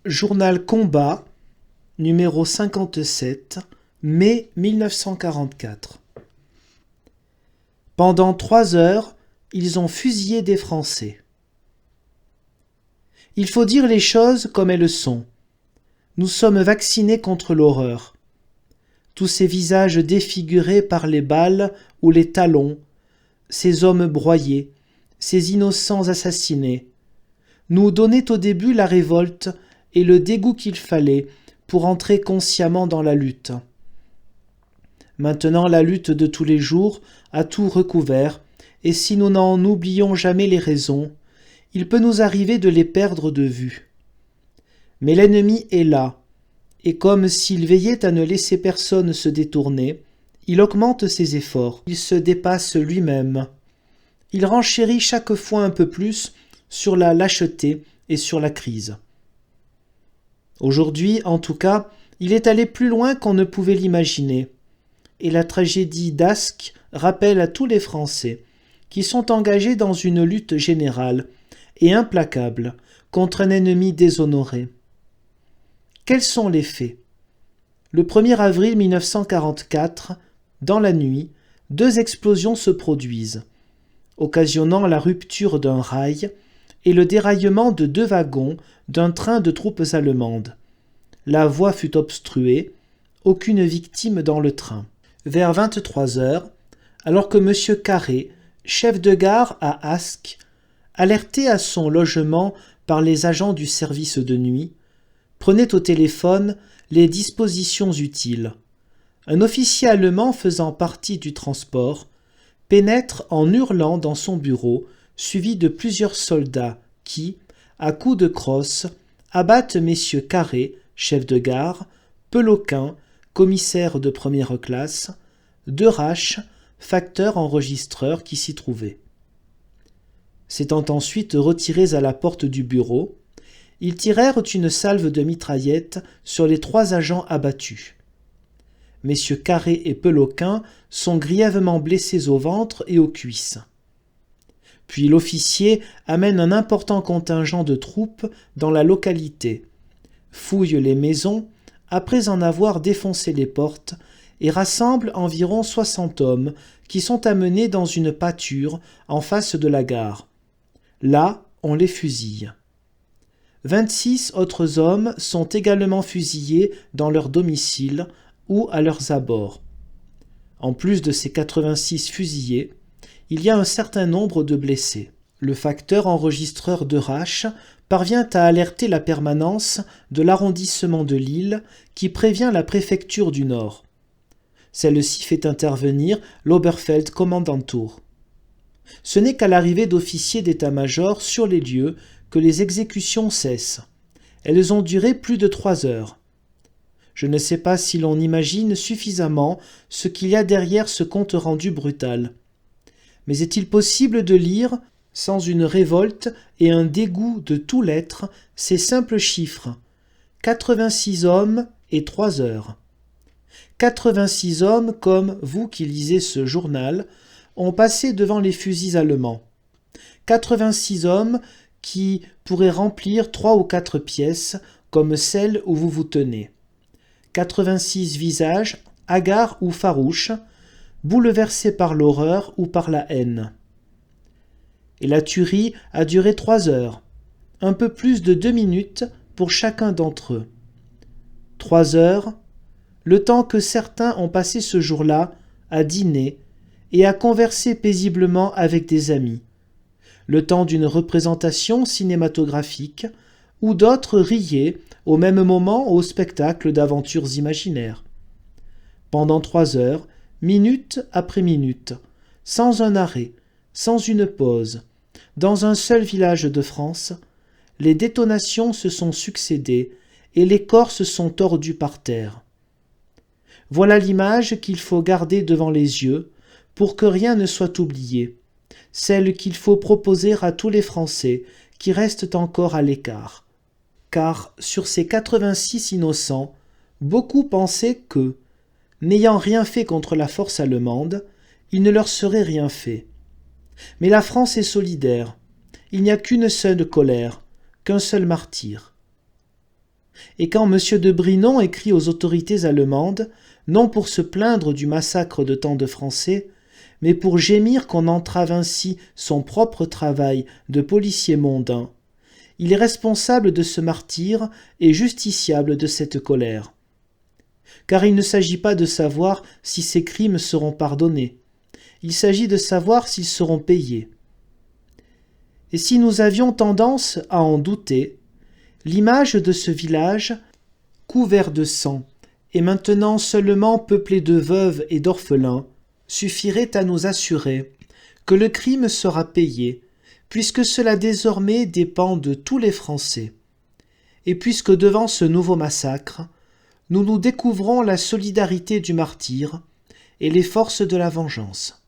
Journal Combat, numéro 57, mai 1944. Pendant 3 heures, ils ont fusillé des Français. Il faut dire les choses comme elles sont. Nous sommes vaccinés contre l'horreur. Tous ces visages défigurés par les balles ou les talons, ces hommes broyés, ces innocents assassinés, nous donnaient au début la révolte et le dégoût qu'il fallait pour entrer consciemment dans la lutte. Maintenant la lutte de tous les jours a tout recouvert, et si nous n'en oublions jamais les raisons, il peut nous arriver de les perdre de vue. Mais l'ennemi est là, et comme s'il veillait à ne laisser personne se détourner, il augmente ses efforts, il se dépasse lui-même. Il renchérit chaque fois un peu plus sur la lâcheté et sur la crise. Aujourd'hui, en tout cas, il est allé plus loin qu'on ne pouvait l'imaginer, et la tragédie d'Ascq rappelle à tous les Français qui sont engagés dans une lutte générale et implacable contre un ennemi déshonoré. Quels sont les faits ? Le 1er avril 1944, dans la nuit, 2 explosions se produisent, occasionnant la rupture d'un rail et le déraillement de 2 wagons d'un train de troupes allemandes. La voie fut obstruée, aucune victime dans le train. Vers 23 heures, alors que M. Carré, chef de gare à Ascq, alerté à son logement par les agents du service de nuit, prenait au téléphone les dispositions utiles. Un officier allemand faisant partie du transport pénètre en hurlant dans son bureau, suivi de plusieurs soldats qui, à coups de crosse, abattent messieurs Carré, chef de gare, Peloquin, commissaire de première classe, Derache, facteur enregistreur qui s'y trouvait. S'étant ensuite retirés à la porte du bureau, ils tirèrent une salve de mitraillettes sur les 3 agents abattus. Messieurs Carré et Peloquin sont grièvement blessés au ventre et aux cuisses. Puis l'officier amène un important contingent de troupes dans la localité, fouille les maisons après en avoir défoncé les portes et rassemble environ 60 hommes qui sont amenés dans une pâture en face de la gare. Là, on les fusille. 26 autres hommes sont également fusillés dans leur domicile ou à leurs abords. En plus de ces 86 fusillés, il y a un certain nombre de blessés. Le facteur enregistreur Derache parvient à alerter la permanence de l'arrondissement de Lille qui prévient la préfecture du Nord. Celle-ci fait intervenir l'Oberfeldkommandantur. Ce n'est qu'à l'arrivée d'officiers d'état-major sur les lieux que les exécutions cessent. Elles ont duré plus de 3 heures. Je ne sais pas si l'on imagine suffisamment ce qu'il y a derrière ce compte-rendu brutal. Mais est-il possible de lire, sans une révolte et un dégoût de tout l'être, ces simples chiffres : 86 hommes et 3 heures. 86 hommes comme vous qui lisez ce journal ont passé devant les fusils allemands. 86 hommes qui pourraient remplir 3 ou 4 pièces comme celle où vous vous tenez. 86 visages, hagards ou farouches, bouleversés par l'horreur ou par la haine. Et la tuerie a duré 3 heures, un peu plus de 2 minutes pour chacun d'entre eux. 3 heures, le temps que certains ont passé ce jour-là à dîner et à converser paisiblement avec des amis, le temps d'une représentation cinématographique où d'autres riaient au même moment au spectacle d'aventures imaginaires. Pendant 3 heures, minute après minute, sans un arrêt, sans une pause, dans un seul village de France, les détonations se sont succédé et les corps se sont tordus par terre. Voilà l'image qu'il faut garder devant les yeux pour que rien ne soit oublié, celle qu'il faut proposer à tous les Français qui restent encore à l'écart. Car sur ces 86 innocents, beaucoup pensaient que, n'ayant rien fait contre la force allemande, il ne leur serait rien fait. Mais la France est solidaire. Il n'y a qu'une seule colère, qu'un seul martyr. Et quand M. de Brinon écrit aux autorités allemandes, non pour se plaindre du massacre de tant de Français, mais pour gémir qu'on entrave ainsi son propre travail de policier mondain, il est responsable de ce martyre et justiciable de cette colère. Car il ne s'agit pas de savoir si ces crimes seront pardonnés, il s'agit de savoir s'ils seront payés. Et si nous avions tendance à en douter, l'image de ce village, couvert de sang, et maintenant seulement peuplé de veuves et d'orphelins, suffirait à nous assurer que le crime sera payé, puisque cela désormais dépend de tous les Français, et puisque devant ce nouveau massacre, nous découvrons la solidarité du martyr et les forces de la vengeance.